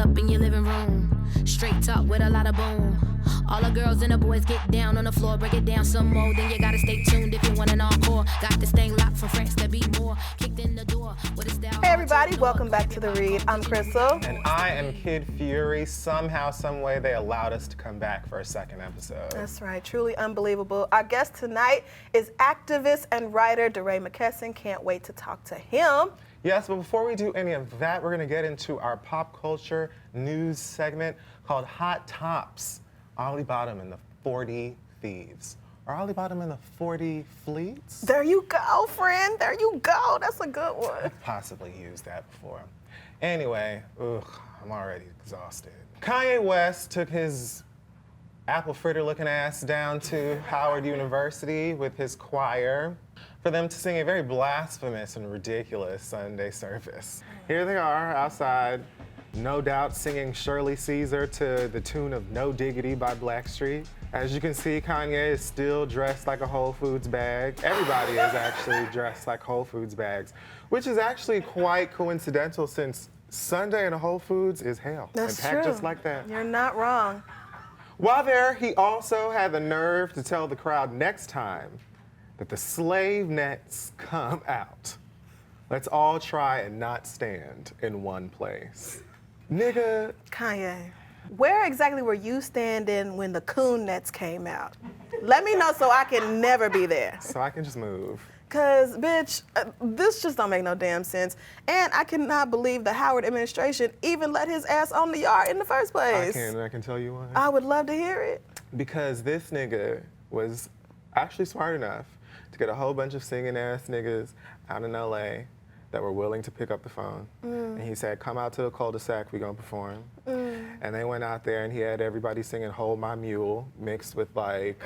up in your living room. Straight talk with a lot of boom. All the girls and the boys get down on the floor, break it down some more. Then you gotta stay tuned if you want an encore. Got this thing locked from France to be more. Kicked in the door with a style. Hey everybody, welcome back to The Read. I'm Crystal. And I am Kid Fury. Somehow, some way, they allowed us to come back for a second episode. That's right, truly unbelievable. Our guest tonight is activist and writer DeRay Mckesson. Can't wait to talk to him. Yes, but before we do any of that, we're gonna get into our pop culture news segment called Hot Tops. Ollie Bottom and the 40 Thieves. Or Ollie Bottom and the 40 Fleets? There you go, friend. There you go. That's a good one. I've possibly used that before. Anyway, I'm already exhausted. Kanye West took his apple fritter looking ass down to Howard University with his choir for them to sing a very blasphemous and ridiculous Sunday service. Here they are outside, no doubt singing Shirley Caesar to the tune of No Diggity by Blackstreet. As you can see, Kanye is still dressed like a Whole Foods bag. Everybody is actually dressed like Whole Foods bags, which is actually quite coincidental since Sunday in a Whole Foods is hell. That's and packed true. just like that. You're not wrong. While there, he also had the nerve to tell the crowd next time that the slave nets come out. Let's all try and not stand in one place. Nigga. Kanye, where exactly were you standing when the coon nets came out? Let me know so I can never be there. So I can just move. Cause, bitch, this just don't make no damn sense. And I cannot believe the Howard administration even let his ass on the yard in the first place. I can tell you why. I would love to hear it. Because this nigga was actually smart enough to get a whole bunch of singing ass niggas out in LA that were willing to pick up the phone. And he said, come out to a cul-de-sac, we gonna perform. And they went out there and he had everybody singing Hold My Mule mixed with like,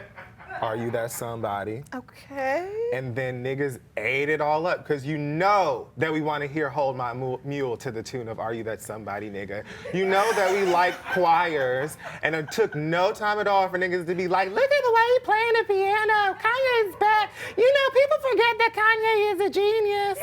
Are You That Somebody? Okay. And then niggas ate it all up, because you know that we want to hear Hold My Mule to the tune of Are You That Somebody, nigga. You know that we like choirs, and it took no time at all for niggas to be like, look at the way he playing the piano, Kanye's back. You know, people forget that Kanye is a genius.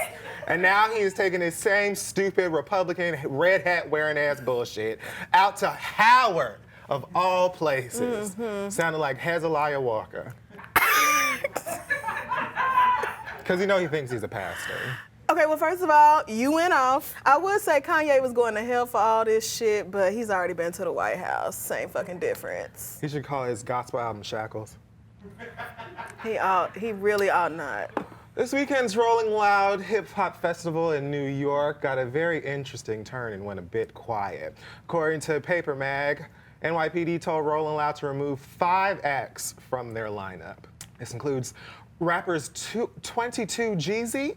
And now he's taking his same stupid Republican red hat wearing ass bullshit out to Howard, of all places. Sounded like Hezekiah Walker. Because you know he thinks he's a pastor. Okay, well, first of all, you went off. I would say Kanye was going to hell for all this shit, but he's already been to the White House. Same fucking difference. He should call his gospel album Shackles. He really ought not. This weekend's Rolling Loud Hip Hop Festival in New York got a very interesting turn and went a bit quiet. According to Paper Mag, NYPD told Rolling Loud to remove 5 acts from their lineup. This includes rappers 22 Jeezy,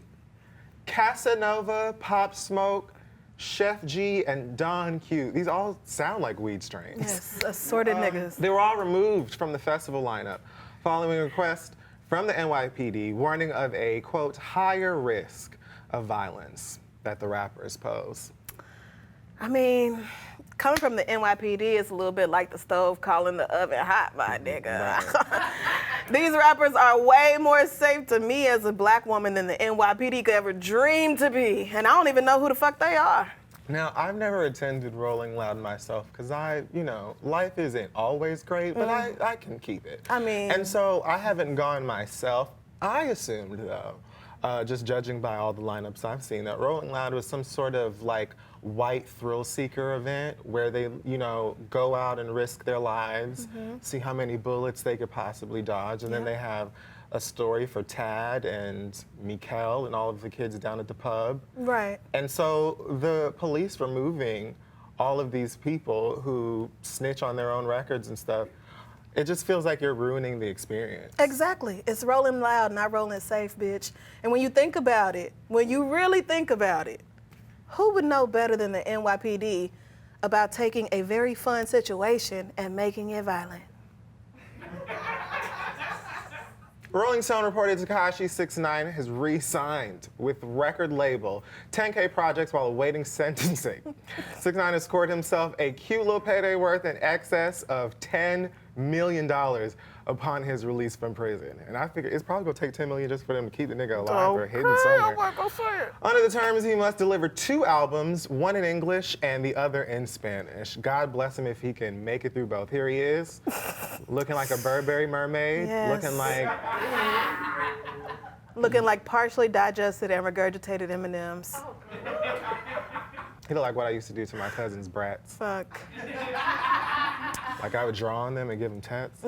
Casanova, Pop Smoke, Chef G, and Don Q. These all sound like weed strains. Yes, assorted niggas. They were all removed from the festival lineup following a request from the NYPD warning of a, quote, higher risk of violence that the rappers pose. I mean, coming from the NYPD is a little bit like the stove calling the oven hot, my nigga. Right. These rappers are way more safe to me as a black woman than the NYPD could ever dream to be. And I don't even know who the fuck they are. Now, I've never attended Rolling Loud myself because life isn't always great, but I can keep it. I mean. And so I haven't gone myself. I assumed, though, just judging by all the lineups I've seen, that Rolling Loud was some sort of like white thrill seeker event where they, go out and risk their lives, see how many bullets they could possibly dodge, and then they have a story for Tad and Mikael and all of the kids down at the pub. Right. And so the police removing all of these people who snitch on their own records and stuff, it just feels like you're ruining the experience. Exactly. It's rolling loud, not rolling safe, bitch. And when you think about it, when you really think about it, who would know better than the NYPD about taking a very fun situation and making it violent? Rolling Stone reported Tekashi 6ix9ine has re-signed with record label 10K Projects while awaiting sentencing. 6ix9ine has scored himself a cute little payday worth in excess of $10 million upon his release from prison. And I figure it's probably gonna take $10 million just for them to keep the nigga alive or hidden somewhere. I'm not gonna say it. Under the terms, he must deliver 2 albums, one in English and the other in Spanish. God bless him if he can make it through both. Here he is, looking like a Burberry mermaid, Yes. looking like partially digested and regurgitated M&Ms. he looked like what I used to do to my cousin's brats. Fuck. Like I would draw on them and give them tats.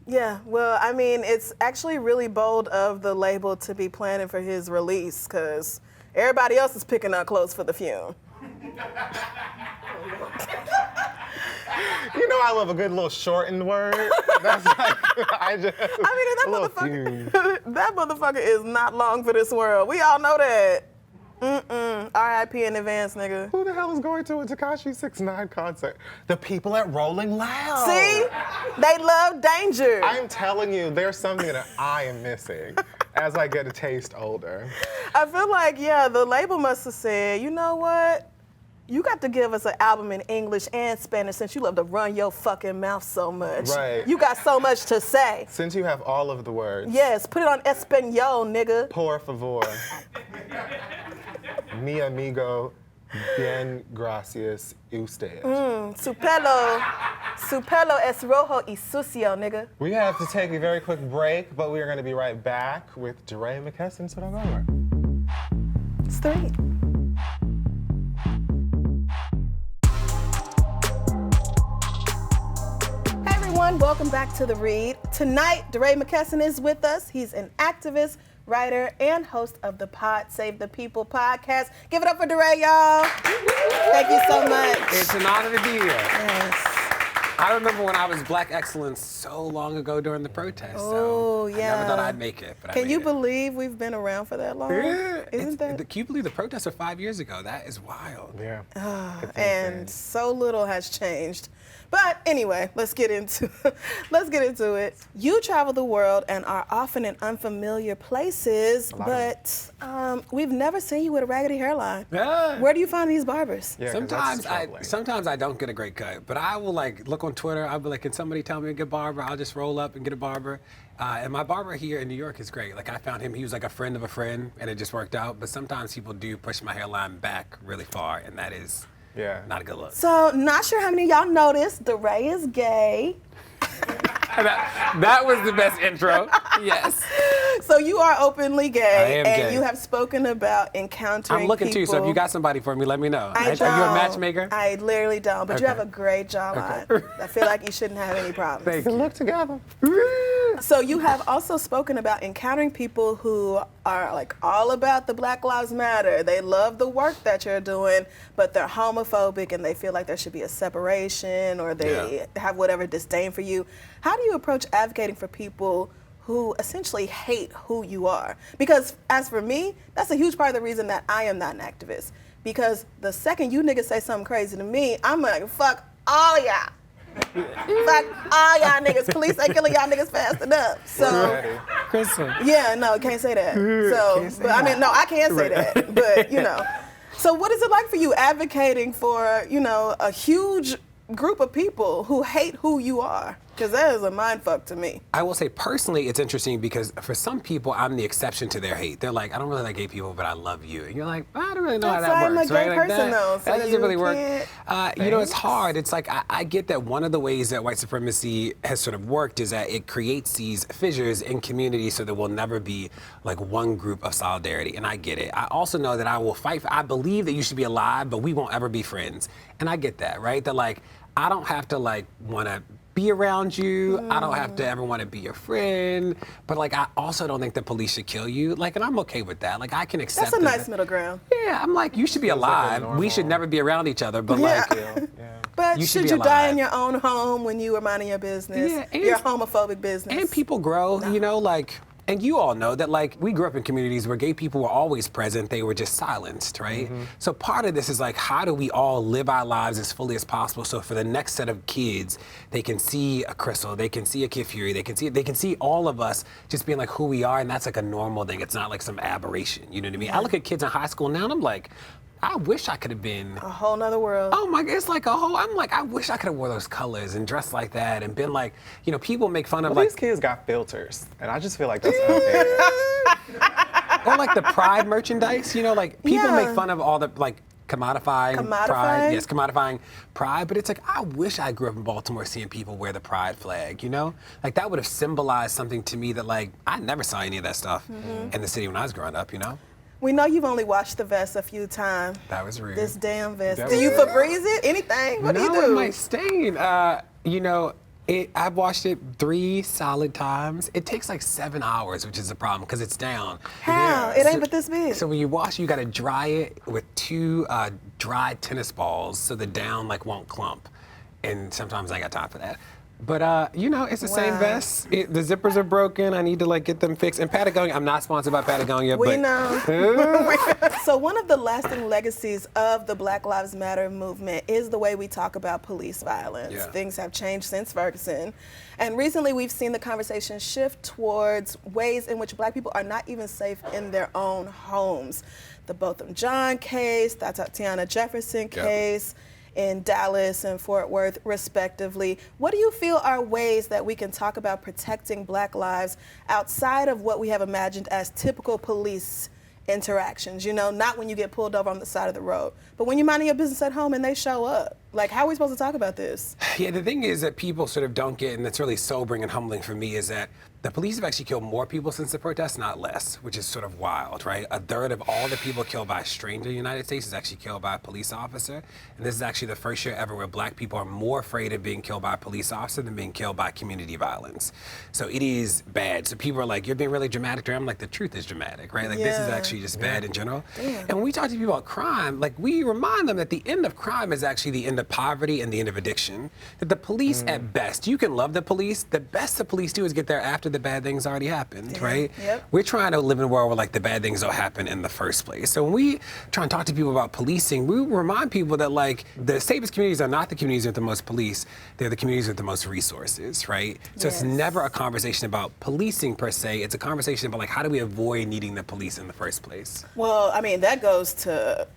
Yeah, well, I mean, it's actually really bold of the label to be planning for his release, because everybody else is picking out clothes for the Fume. You know I love a good little shortened word. That's like, that motherfucker is not long for this world. We all know that. R.I.P. in advance, nigga. Who the hell is going to a Tekashi 6ix9ine concert? The people at Rolling Loud. See? They love danger. I'm telling you, there's something that I am missing as I get a taste older. I feel like, yeah, the label must have said, you know what? You got to give us an album in English and Spanish since you love to run your fucking mouth so much. Right. You got so much to say. Since you have all of the words. Yes, put it on Espanol, nigga. Por favor. Mi amigo, bien gracias usted. Su pelo es rojo y sucio, nigga. We have to take a very quick break, but we are going to be right back with DeRay Mckesson, so don't go anywhere. It's 3. Welcome back to The Read. Tonight, DeRay Mckesson is with us. He's an activist, writer, and host of the Pod Save the People podcast. Give it up for DeRay, y'all. Thank you so much. It's an honor to be here. Yes. I remember when I was Black Excellence so long ago during the protest. Oh, yeah. I never thought I'd make it, but Can I you made it. believe we've been around for that long? Yeah. Isn't that? Can you believe the protests are 5 years ago? That is wild. Yeah. It's And insane. so little has changed. But anyway, let's get into it. You travel the world and are often in unfamiliar places, but we've never seen you with a raggedy hairline. Yeah. Where do you find these barbers? Yeah, 'cause that's troubling. Sometimes I don't get a great cut, but I will like look on Twitter. I'll be like, can somebody tell me a good barber? I'll just roll up and get a barber. And my barber here in New York is great. Like I found him, he was like a friend of a friend, and it just worked out. But sometimes people do push my hairline back really far, and that is not a good look. So, not sure how many of y'all noticed, DeRay is gay. That was the best intro. Yes. So you are openly gay, am and gay. you have spoken about encountering I'm looking people. too, so if you got somebody for me, let me know. I Are don't. you a matchmaker? I literally don't, but you Okay. have a great jawline. I feel like you shouldn't have any problems. Thank We you. look together. So you have also spoken about encountering people who are like all about the Black Lives Matter. They love the work that you're doing, but they're homophobic and they feel like there should be a separation, or they have whatever disdain for you. How do you approach advocating for people who essentially hate who you are? Because as for me, that's a huge part of the reason that I am not an activist. Because the second you niggas say something crazy to me, I'm like, fuck all of y'all. Fuck all y'all niggas. Police ain't killing y'all niggas fast enough. So, Crystal. yeah, no, can't say that. So, but, I mean, no, I can't say that. But, you know. So what is it like for you advocating for, you know, a huge group of people who hate who you are? Because that is a mindfuck to me. I will say personally, it's interesting because for some people, I'm the exception to their hate. They're like, I don't really like gay people, but I love you. And you're like, I don't really know That's how why that I'm a works, gay right? Like person, though, so that doesn't you really work. can't- You know, it's hard. It's like I get that one of the ways that white supremacy has sort of worked is that it creates these fissures in communities, so there will never be like one group of solidarity. And I get it. I also know that I will fight. I believe that you should be alive, but we won't ever be friends. And I get that, right? That like I don't have to like want to be around you. I don't have to ever want to be your friend. But like I also don't think the police should kill you. Like, and I'm okay with that. Like I can accept That's a that- nice middle ground. Yeah, I'm like, you should be Feels like a alive. We should normal- never be around each other. But Yeah. like, But You should should be you die alive. in your own home when you were minding your business? Yeah, and- your homophobic business. and people grow, you know, like, and you all know that, like, we grew up in communities where gay people were always present. They were just silenced, right? So part of this is like, how do we all live our lives as fully as possible so for the next set of kids, they can see a Crissle, they can see a Kid Fury, they can see all of us just being like who we are, and that's like a normal thing. It's not like some aberration, you know what I mean? I look at kids in high school now and I'm like, I wish I could have been. A whole nother world. Oh my, it's like a whole, I'm like, I wish I could have wore those colors and dressed like that and been like, you know, people make fun of Well, like. these kids got filters, and I just feel like that's unfair. Or like the Pride merchandise, you know, like people Yeah. make fun of all the like commodifying Pride. Yes, commodifying Pride, but it's like, I wish I grew up in Baltimore seeing people wear the Pride flag, you know? Like that would have symbolized something to me that like, I never saw any of that stuff in the city when I was growing up, you know? We know you've only washed the vest a few times. That was real. This damn vest. That Do you was- Febreze it? Anything? What do you No, do? it might stain. You know, I've washed it 3 solid times. It takes like 7 hours, which is a problem because it's down. How? It ain't but this big. So when you wash, you gotta dry it with 2 dry tennis balls so the down like won't clump. And sometimes I got time for that. But you know, it's the same Wow. vest. The zippers are broken. I need to like get them fixed. And Patagonia, I'm not sponsored by Patagonia, We but know. So one of the lasting legacies of the Black Lives Matter movement is the way we talk about police violence. Yeah. Things have changed since Ferguson. And recently we've seen the conversation shift towards ways in which Black people are not even safe in their own homes. The Botham Jean case, the Tatiana Jefferson case, in Dallas and Fort Worth, respectively. What do you feel are ways that we can talk about protecting Black lives outside of what we have imagined as typical police interactions? You know, not when you get pulled over on the side of the road, but when you're minding your business at home and they show up. Like, how are we supposed to talk about this? Yeah, the thing is that people sort of don't get, and it's really sobering and humbling for me, is that the police have actually killed more people since the protests, not less, which is sort of wild, right? 1/3 of all the people killed by a stranger in the United States is actually killed by a police officer. And this is actually the first year ever where Black people are more afraid of being killed by a police officer than being killed by community violence. So it is bad. So people are like, you're being really dramatic. I'm like, the truth is dramatic, right? Like this is Yeah. actually just bad in general. Damn. And when we talk to people about crime, like we remind them that the end of crime is actually the end of poverty and the end of addiction. That the police at best, you can love the police, the best the police do is get there after the bad things already happened, right? Yep. We're trying to live in a world where like the bad things don't happen in the first place. So when we try and talk to people about policing, we remind people that like the safest communities are not the communities with the most police, they're the communities with the most resources, right? So it's Yes. never a conversation about policing per se, it's a conversation about like how do we avoid needing the police in the first place? Well, I mean, that goes to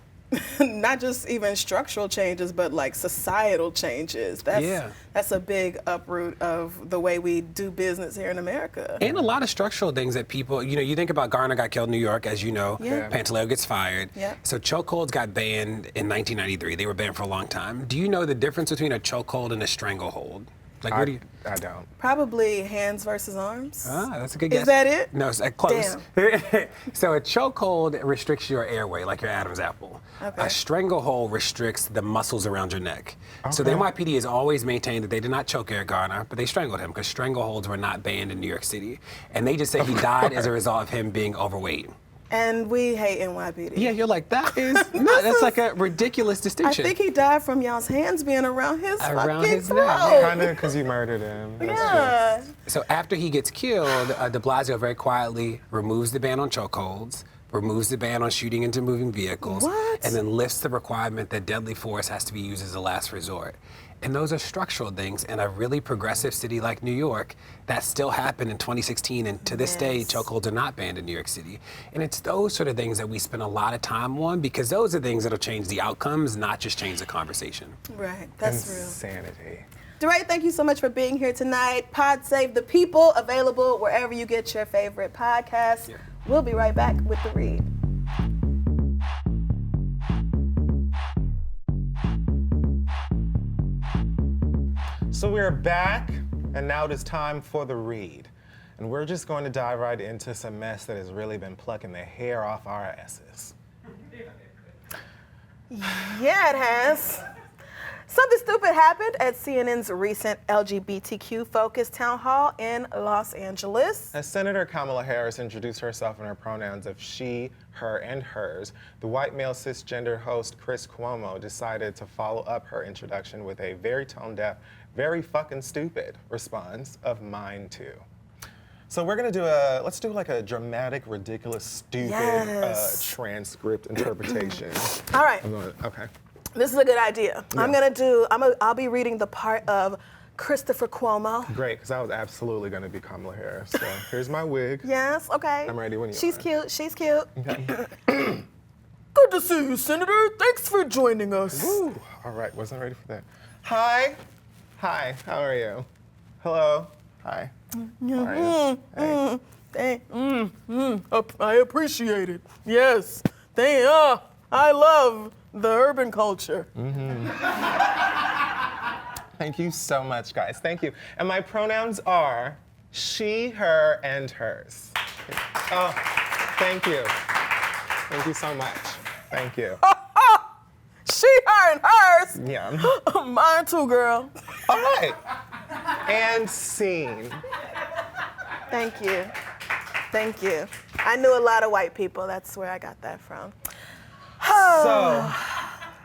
not just even structural changes, but like societal changes. That's a big uproot of the way we do business here in America. And a lot of structural things that people, you know, you think about Garner got killed in New York, as you know, Yeah. Pantaleo gets fired. Yeah. So chokeholds got banned in 1993. They were banned for a long time. Do you know the difference between a chokehold and a stranglehold? Like, what do you? I don't. Probably hands versus arms. That's a good guess. Is that it? No, it's close. So a chokehold restricts your airway, like your Adam's apple. Okay. A stranglehold restricts the muscles around your neck. So the Okay. NYPD has always maintained that they did not choke Eric Garner, but they strangled him because strangleholds were not banned in New York City. And they just say he died as a result of him being overweight. And we hate NYPD. Yeah, you're like, that is, no, that's like a ridiculous I distinction. think he died from y'all's hands being around his Around fucking his neck. throat. Kind of because you murdered him. That's Yeah. So after he gets killed, de Blasio very quietly removes the ban on chokeholds, removes the ban on shooting into moving vehicles, What? and then lifts the requirement that deadly force has to be used as a last resort. And those are structural things in a really progressive city like New York that still happened in 2016, and to this day, Yes. chokeholds are not banned in New York City. And it's those sort of things that we spend a lot of time on because those are things that'll change the outcomes, not just change the conversation. Right, that's real. Insanity. DeRay, thank you so much for being here tonight. Pod Save the People, available wherever you get your favorite podcasts. Yeah. We'll be right back with the read. So we're back, and now it is time for the read. And we're just going to dive right into some mess that has really been plucking the hair off our asses. Yeah, it has. Something stupid happened at CNN's recent LGBTQ-focused town hall in Los Angeles. As Senator Kamala Harris introduced herself in her pronouns of she, her, and hers, the white male cisgender host Chris Cuomo decided to follow up her introduction with a very tone-deaf, very fucking stupid response of mine too. So we're gonna do let's do like a dramatic, ridiculous, stupid Yes. transcript interpretation. All right, Okay. this is a good idea. I'll be reading the part of Christopher Cuomo. Great, because I was absolutely gonna be Kamala Harris. So here's my wig. Yes, okay. I'm ready when you She's are. cute, she's cute. Good to see you, Senator. Thanks for joining us. Woo. All right, wasn't ready for that. Hi. Hi, how are you? Hello. Hi. How are you? Hey. I appreciate it. Yes. I love the urban culture. Thank you so much, guys. Thank you. And my pronouns are she, her, and hers. Oh, thank you. Thank you so much. Thank you. She, her, and hers. Yeah. Mine too, girl. All right. And scene. Thank you. Thank you. I knew a lot of white people. That's where I got that from. So,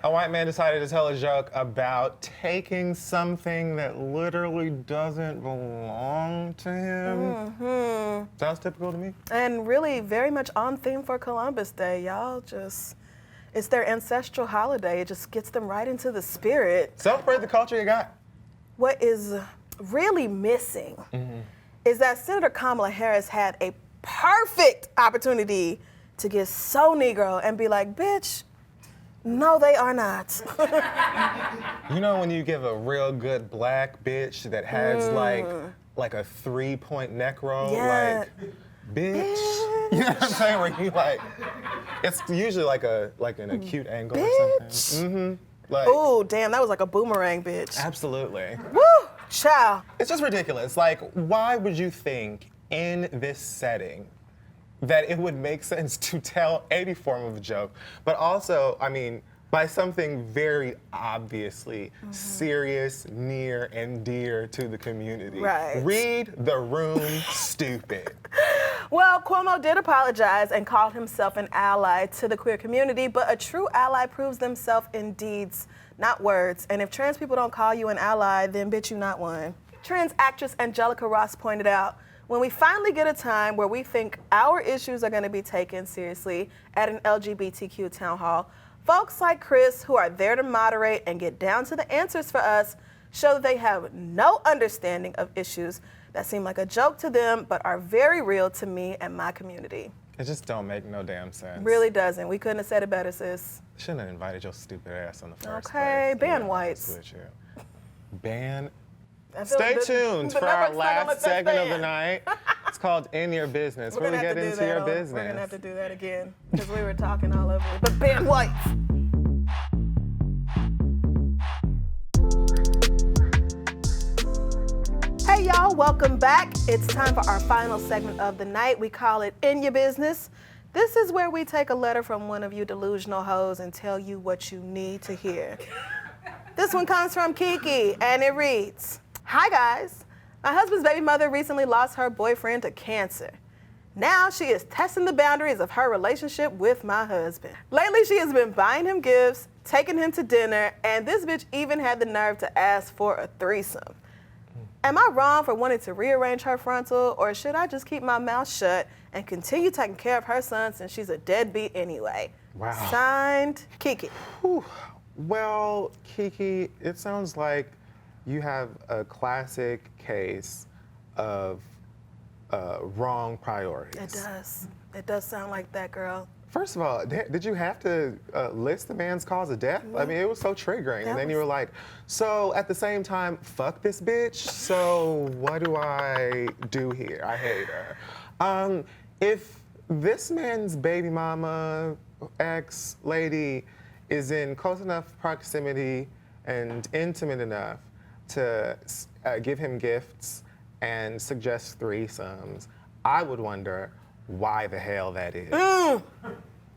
a white man decided to tell a joke about taking something that literally doesn't belong to him. Sounds typical to me. And really very much on theme for Columbus Day. Y'all it's their ancestral holiday. It just gets them right into the spirit. Celebrate the culture you got. What is really missing is that Senator Kamala Harris had a perfect opportunity to get so Negro and be like, bitch, no, they are not. You know when you give a real good black bitch that has like a 3-point neck roll, Yeah. like, bitch. You know what I'm saying? Where you like, it's usually like an acute angle or something. Like, Ooh, damn, that was like a boomerang, bitch. absolutely. Woo, child. It's just ridiculous. Like, why would you think in this setting that it would make sense to tell any form of a joke, but also, I mean, by something very obviously serious, near, and dear to the community? Right. Read the room, stupid. Well, Cuomo did apologize and called himself an ally to the queer community, but a true ally proves themselves in deeds, not words. And if trans people don't call you an ally, then bitch, you not one. Trans actress Angelica Ross pointed out, when we finally get a time where we think our issues are going to be taken seriously at an LGBTQ town hall, folks like Chris, who are there to moderate and get down to the answers for us, show that they have no understanding of issues that seem like a joke to them, but are very real to me and my community. It just don't make no damn sense. Really doesn't. We couldn't have said it better, sis. Shouldn't have invited your stupid ass on the first place. Okay, ban to be honest whites. with you. Ban. I feel Stay the- tuned the for our network's not gonna last let that segment of the stand. night. It's called In Your Business, where we get into your business. We're gonna have to do that again, because we were talking all over it. But ban whites. Hey y'all, welcome back. It's time for our final segment of the night. We call it In Your Business. This is where we take a letter from one of you delusional hoes and tell you what you need to hear. This one comes from Kiki, and it reads, "Hi guys, my husband's baby mother recently lost her boyfriend to cancer. Now she is testing the boundaries of her relationship with my husband. Lately she has been buying him gifts, taking him to dinner, and this bitch even had the nerve to ask for a threesome. Am I wrong for wanting to rearrange her frontal, or should I just keep my mouth shut and continue taking care of her son since she's a deadbeat anyway?" Wow. Signed, Kiki. Whew. Well, Kiki, it sounds like you have a classic case of wrong priorities. It does. It does sound like that, girl. First of all, did you have to list the man's cause of death? I mean, it was so triggering. And then you were like, so at the same time, fuck this bitch. So what do I do here? I hate her. If this man's baby mama, ex lady, is in close enough proximity and intimate enough to give him gifts and suggest threesomes, I would wonder why the hell that is. Now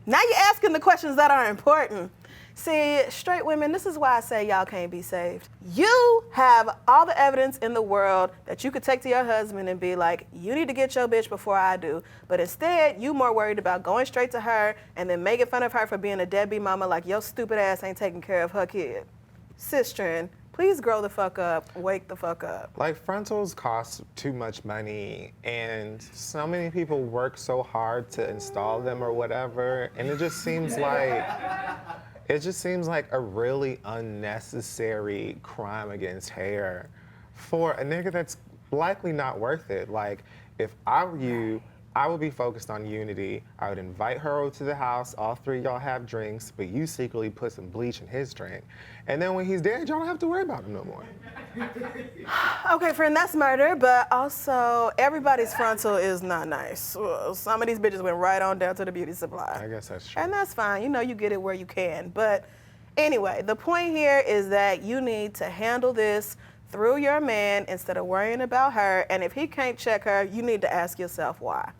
you're asking the questions that are important. See, straight women, this is why I say y'all can't be saved. You have all the evidence in the world that you could take to your husband and be like, you need to get your bitch before I do. But instead, you more worried about going straight to her and then making fun of her for being a deadbeat mama like your stupid ass ain't taking care of her kid. Sistren, please grow the fuck up, wake the fuck up. Like, frontals cost too much money, and so many people work so hard to install them or whatever, and it just seems like a really unnecessary crime against hair for a nigga that's likely not worth it. Like, if I were you, I would be focused on unity. I would invite her over to the house. All three of y'all have drinks, but you secretly put some bleach in his drink. And then when he's dead, y'all don't have to worry about him no more. Okay, friend, that's murder, but also everybody's frontal is not nice. Some of these bitches went right on down to the beauty supply. I guess that's true. And that's fine. You know, you get it where you can. But anyway, the point here is that you need to handle this through your man instead of worrying about her. And if he can't check her, you need to ask yourself why.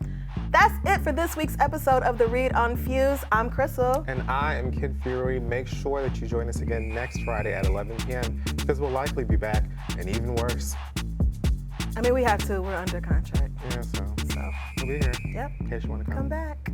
That's it for this week's episode of The Read on Fuse. I'm Crissle. And I am Kid Fury. Make sure that you join us again next Friday at 11 p.m. because we'll likely be back and even worse. I mean, we have to. We're under contract. Yeah, so we'll be here. Yep. In case you want to come. Come back.